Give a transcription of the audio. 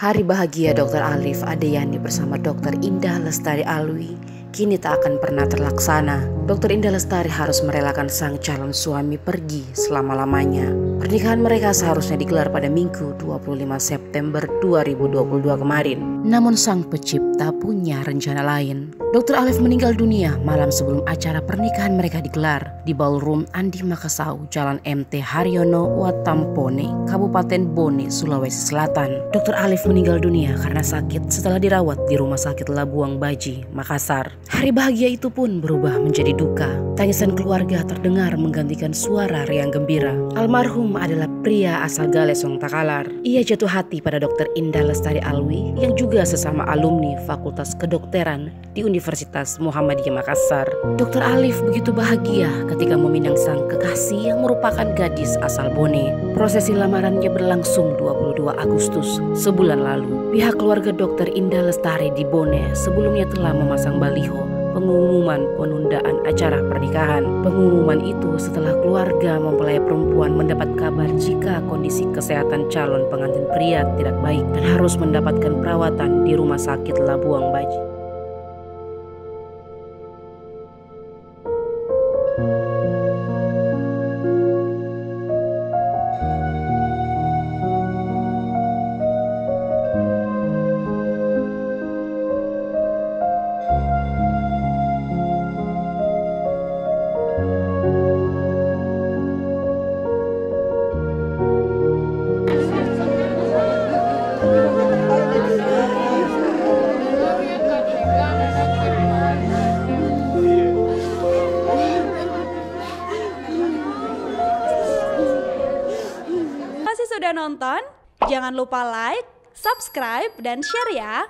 Hari bahagia Dr. Alif Adeyani bersama Dr. Indah Lestari Alwi kini tak akan pernah terlaksana. Dr. Indah Lestari harus merelakan sang calon suami pergi selama-lamanya. Pernikahan mereka seharusnya digelar pada Minggu 25 September 2022 kemarin. Namun sang pencipta punya rencana lain. Dr. Alif meninggal dunia malam sebelum acara pernikahan mereka digelar di Ballroom Andi Makassau, Jalan MT Haryono, Watampone, Kabupaten Bone, Sulawesi Selatan. Dr. Alif meninggal dunia karena sakit setelah dirawat di Rumah Sakit Labuang Baji, Makassar. Hari bahagia itu pun berubah menjadi duka. Tangisan keluarga terdengar menggantikan suara riang gembira. Almarhum adalah pria asal Galesong Takalar. Ia jatuh hati pada Dr. Indah Lestari Alwi yang juga sesama alumni Fakultas Kedokteran di Universitas Muhammadiyah Makassar. Dr. Alif begitu bahagia ketika meminang sang kekasih yang merupakan gadis asal Bone. Prosesi lamarannya berlangsung 22 Agustus sebulan lalu. Pihak keluarga Dr. Indah Lestari di Bone sebelumnya telah memasang baliho pengumuman penundaan acara pernikahan. Pengumuman itu setelah keluarga mempelai perempuan mendapat kabar jika kondisi kesehatan calon pengantin pria tidak baik dan harus mendapatkan perawatan di Rumah Sakit Labuang Baji. Sudah nonton, jangan lupa like, subscribe, dan share ya.